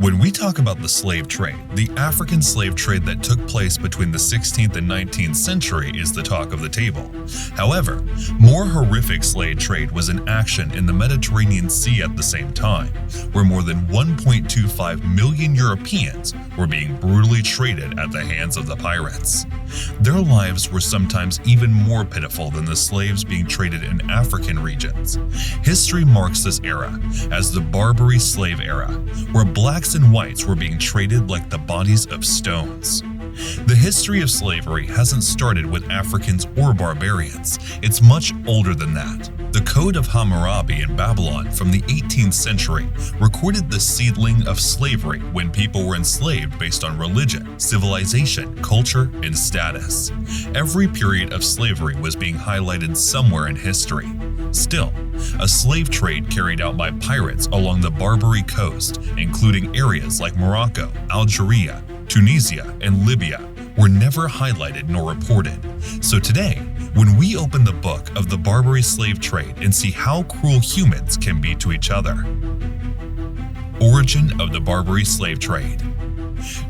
When we talk about the slave trade, the African slave trade that took place between the 16th and 19th century is the talk of the table. However, more horrific slave trade was in action in the Mediterranean Sea at the same time, where more than 1.25 million Europeans were being brutally traded at the hands of the pirates. Their lives were sometimes even more pitiful than the slaves being traded in African regions. History marks this era as the Barbary Slave Era, where blacks and whites were being traded like the bodies of stones. The history of slavery hasn't started with Africans or barbarians. It's much older than that. The Code of Hammurabi in Babylon from the 18th century recorded the seedling of slavery when people were enslaved based on religion, civilization, culture, and status. Every period of slavery was being highlighted somewhere in history. Still, a slave trade carried out by pirates along the Barbary coast, including areas like Morocco, Algeria, Tunisia, and Libya, were never highlighted nor reported. So today, when we open the book of the Barbary slave trade and see how cruel humans can be to each other. Origin of the Barbary slave trade.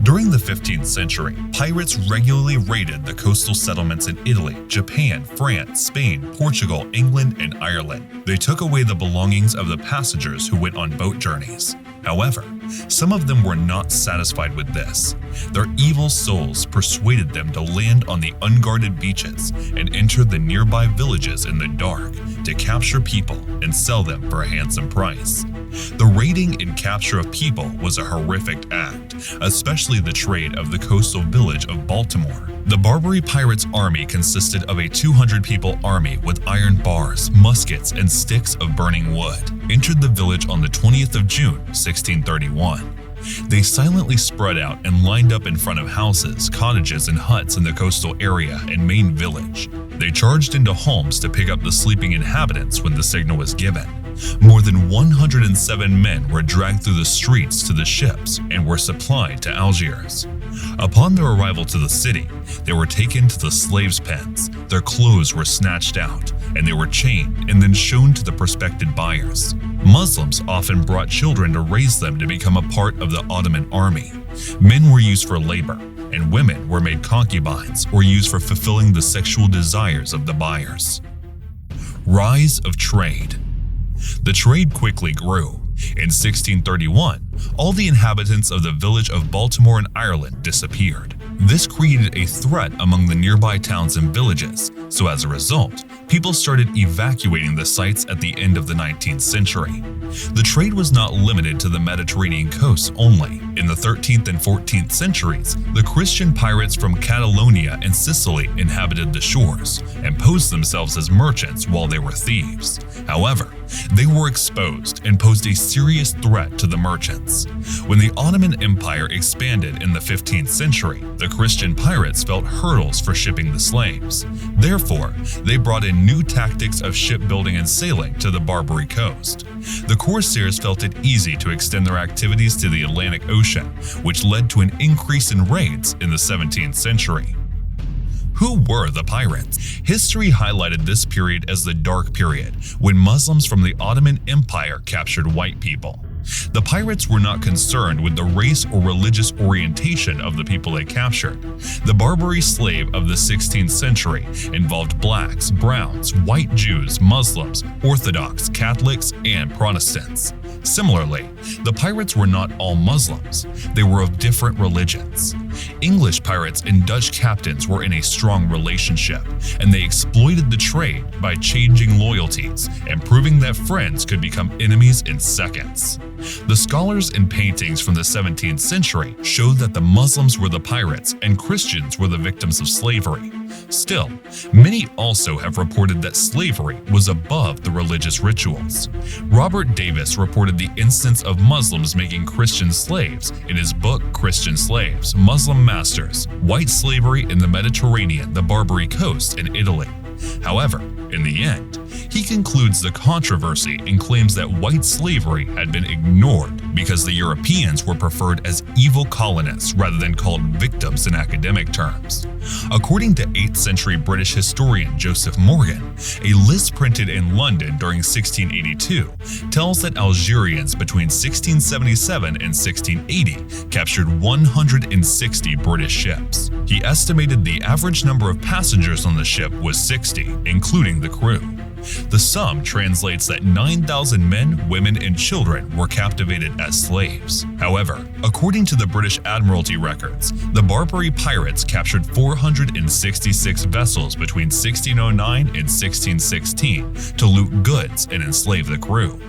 During the 15th century, pirates regularly raided the coastal settlements in Italy, Japan, France, Spain, Portugal, England, and Ireland. They took away the belongings of the passengers who went on boat journeys. However, some of them were not satisfied with this. Their evil souls persuaded them to land on the unguarded beaches and enter the nearby villages in the dark to capture people and sell them for a handsome price. The raiding and capture of people was a horrific act, especially the trade of the coastal village of Baltimore. The Barbary pirates' army consisted of a 200-people army with iron bars, muskets, and sticks of burning wood. Entered the village on the 20th of June, 1631. They silently spread out and lined up in front of houses, cottages, and huts in the coastal area and main village. They charged into homes to pick up the sleeping inhabitants when the signal was given. More than 107 men were dragged through the streets to the ships and were supplied to Algiers. Upon their arrival to the city, they were taken to the slaves' pens, their clothes were snatched out, and they were chained and then shown to the prospective buyers. Muslims often brought children to raise them to become a part of the Ottoman army. Men were used for labor, and women were made concubines or used for fulfilling the sexual desires of the buyers. Rise of trade. The trade quickly grew. In 1631, all the inhabitants of the village of Baltimore in Ireland disappeared. This created a threat among the nearby towns and villages, so as a result, people started evacuating the sites at the end of the 19th century. The trade was not limited to the Mediterranean coast only. In the 13th and 14th centuries, the Christian pirates from Catalonia and Sicily inhabited the shores and posed themselves as merchants while they were thieves. However, they were exposed and posed a serious threat to the merchants. When the Ottoman Empire expanded in the 15th century, the Christian pirates felt hurdles for shipping the slaves. Therefore, they brought in new tactics of shipbuilding and sailing to the Barbary coast. The corsairs felt it easy to extend their activities to the Atlantic Ocean, which led to an increase in raids in the 17th century. Who were the pirates? History highlighted this period as the Dark Period, when Muslims from the Ottoman Empire captured white people. The pirates were not concerned with the race or religious orientation of the people they captured. The Barbary slave of the 16th century involved blacks, browns, white Jews, Muslims, Orthodox, Catholics, and Protestants. Similarly, the pirates were not all Muslims. They were of different religions. English pirates and Dutch captains were in a strong relationship, and they exploited the trade by changing loyalties and proving that friends could become enemies in seconds. The scholars and paintings from the 17th century showed that the Muslims were the pirates and Christians were the victims of slavery. Still, many also have reported that slavery was above the religious rituals. Robert Davis reported the instance of Muslims making Christian slaves in his book Christian Slaves, Muslim Masters, White Slavery in the Mediterranean, the Barbary Coast, and Italy. However, in the end, He concludes the controversy and claims that white slavery had been ignored because the Europeans were preferred as evil colonists rather than called victims in academic terms. According to 8th century British historian Joseph Morgan, a list printed in London during 1682 tells that Algerians between 1677 and 1680 captured 160 British ships. He estimated the average number of passengers on the ship was 60, including the crew. The sum translates that 9,000 men, women, and children were captivated as slaves. However, according to the British Admiralty records, the Barbary pirates captured 466 vessels between 1609 and 1616 to loot goods and enslave the crew.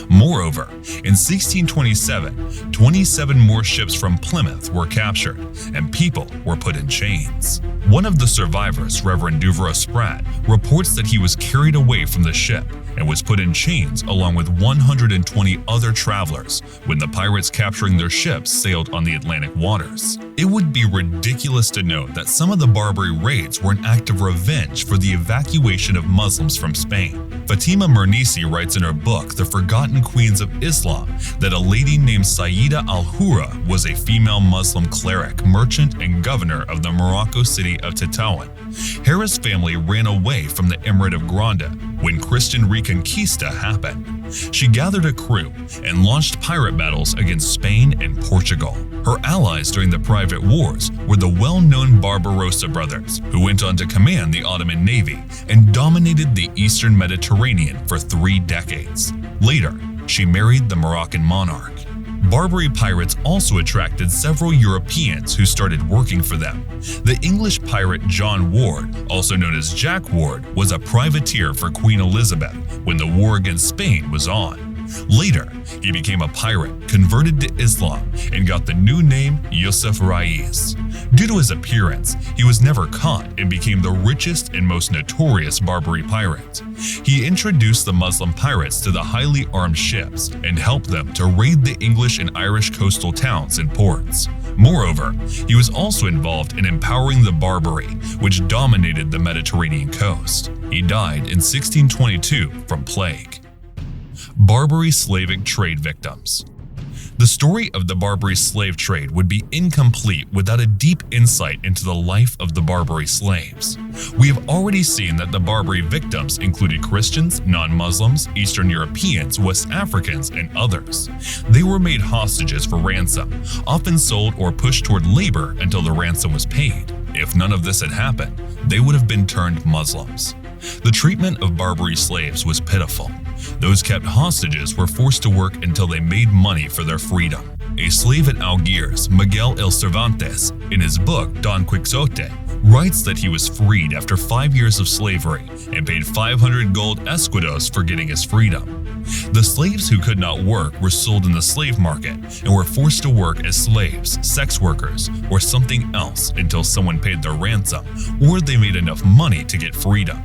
Moreover, in 1627, 27 more ships from Plymouth were captured, and people were put in chains. One of the survivors, Reverend Douvres Spratt, reports that he was carried away from the ship and was put in chains along with 120 other travelers when the pirates capturing their ships sailed on the Atlantic waters. It would be ridiculous to note that some of the Barbary raids were an act of revenge for the evacuation of Muslims from Spain. Fatima Mernissi writes in her book, The Forgotten Queens of Islam, that a lady named Sayyida al-Hura was a female Muslim cleric, merchant, and governor of the Morocco city of Tétouan. Hera's family ran away from the Emirate of Granada when Christian Reconquista happened. She gathered a crew and launched pirate battles against Spain and Portugal. Her allies during the private wars were the well-known Barbarossa brothers, who went on to command the Ottoman Navy and dominated the Eastern Mediterranean for 3 decades. Later, she married the Moroccan monarch. Barbary pirates also attracted several Europeans who started working for them. The English pirate John Ward, also known as Jack Ward, was a privateer for Queen Elizabeth when the war against Spain was on. Later, he became a pirate, converted to Islam, and got the new name Yusuf Rais. Due to his appearance, he was never caught and became the richest and most notorious Barbary pirate. He introduced the Muslim pirates to the highly armed ships and helped them to raid the English and Irish coastal towns and ports. Moreover, he was also involved in empowering the Barbary, which dominated the Mediterranean coast. He died in 1622 from plague. Barbary slave trade victims. The story of the Barbary slave trade would be incomplete without a deep insight into the life of the Barbary slaves. We have already seen that the Barbary victims included Christians, non-Muslims, Eastern Europeans, West Africans, and others. They were made hostages for ransom, often sold or pushed toward labor until the ransom was paid. If none of this had happened, they would have been turned Muslims. The treatment of Barbary slaves was pitiful. Those kept hostages were forced to work until they made money for their freedom. A slave at Algiers, Miguel el Cervantes, in his book Don Quixote, writes that he was freed after 5 years of slavery and paid 500 gold escudos for getting his freedom. The slaves who could not work were sold in the slave market and were forced to work as slaves, sex workers, or something else until someone paid their ransom or they made enough money to get freedom.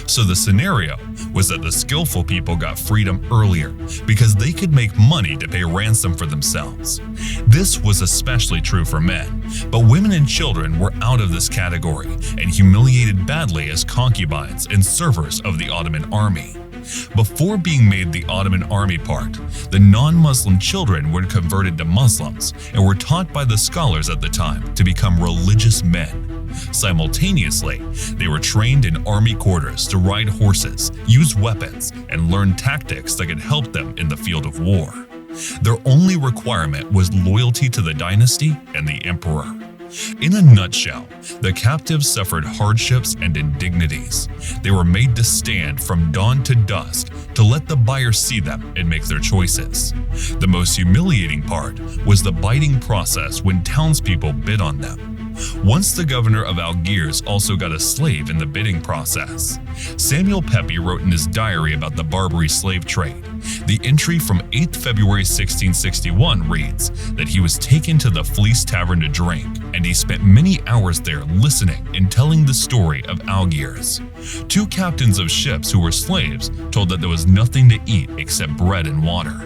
So the scenario was that the skillful people got freedom earlier because they could make money to pay ransom for themselves. This was especially true for men, but women and children were out of this category and humiliated badly as concubines and servers of the Ottoman army. Before being made the Ottoman army part, the non-Muslim children were converted to Muslims and were taught by the scholars at the time to become religious men. Simultaneously, they were trained in army quarters to ride horses, use weapons, and learn tactics that could help them in the field of war. Their only requirement was loyalty to the dynasty and the emperor. In a nutshell, the captives suffered hardships and indignities. They were made to stand from dawn to dusk to let the buyer see them and make their choices. The most humiliating part was the bidding process when townspeople bid on them. Once the governor of Algiers also got a slave in the bidding process. Samuel Pepys wrote in his diary about the Barbary slave trade. The entry from 8th February 1661 reads that he was taken to the Fleece Tavern to drink, and he spent many hours there listening and telling the story of Algiers. 2 captains of ships who were slaves told that there was nothing to eat except bread and water.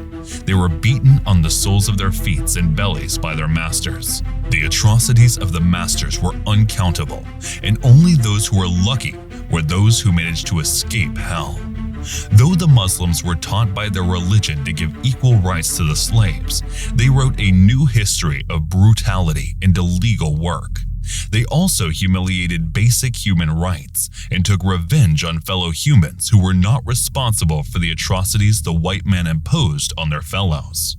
They were beaten on the soles of their feet and bellies by their masters. The atrocities of the masters were uncountable, and only those who were lucky were those who managed to escape hell. Though the Muslims were taught by their religion to give equal rights to the slaves, they wrote a new history of brutality and illegal work. They also humiliated basic human rights and took revenge on fellow humans who were not responsible for the atrocities the white man imposed on their fellows.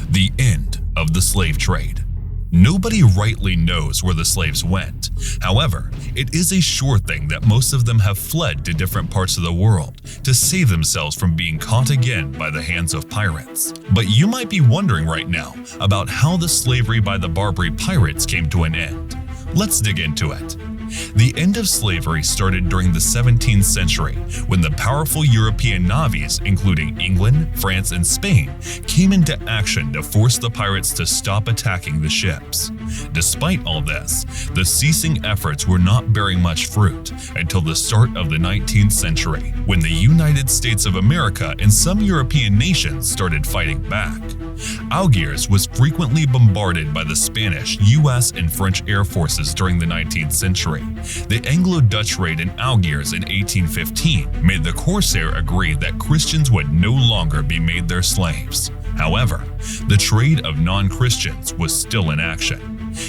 The end of the slave trade. Nobody rightly knows where the slaves went. However, it is a sure thing that most of them have fled to different parts of the world to save themselves from being caught again by the hands of pirates. But you might be wondering right now about how the slavery by the Barbary pirates came to an end. Let's dig into it. The end of slavery started during the 17th century when the powerful European navies, including England, France, and Spain, came into action to force the pirates to stop attacking the ships. Despite all this, the ceasing efforts were not bearing much fruit until the start of the 19th century, when the United States of America and some European nations started fighting back. Algiers was frequently bombarded by the Spanish, US, and French air forces during the 19th century. The Anglo-Dutch raid in Algiers in 1815 made the corsair agree that Christians would no longer be made their slaves. However, the trade of non-Christians was still in action.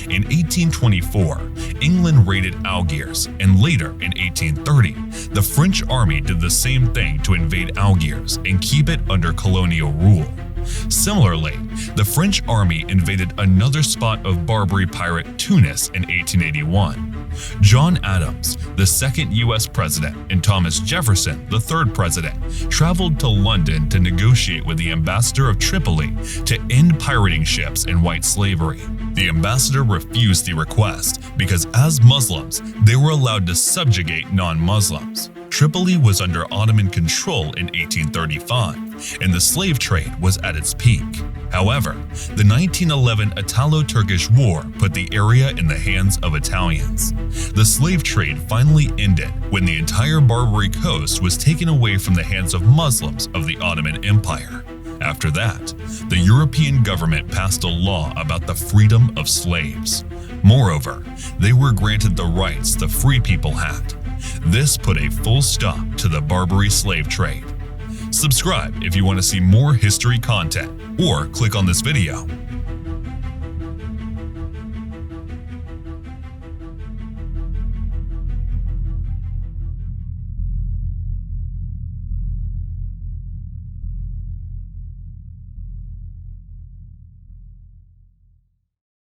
In 1824, England raided Algiers, and later in 1830, the French army did the same thing to invade Algiers and keep it under colonial rule. Similarly, the French army invaded another spot of Barbary pirate Tunis in 1881. John Adams, the second U.S. president, and Thomas Jefferson, the third president, traveled to London to negotiate with the ambassador of Tripoli to end pirating ships and white slavery. The ambassador refused the request because, as Muslims, they were allowed to subjugate non-Muslims. Tripoli was under Ottoman control in 1835, and the slave trade was at its peak. However, the 1911 Italo-Turkish War put the area in the hands of Italians. The slave trade finally ended when the entire Barbary coast was taken away from the hands of Muslims of the Ottoman Empire. After that, the European government passed a law about the freedom of slaves. Moreover, they were granted the rights the free people had. This put a full stop to the Barbary slave trade. Subscribe if you want to see more history content, or click on this video.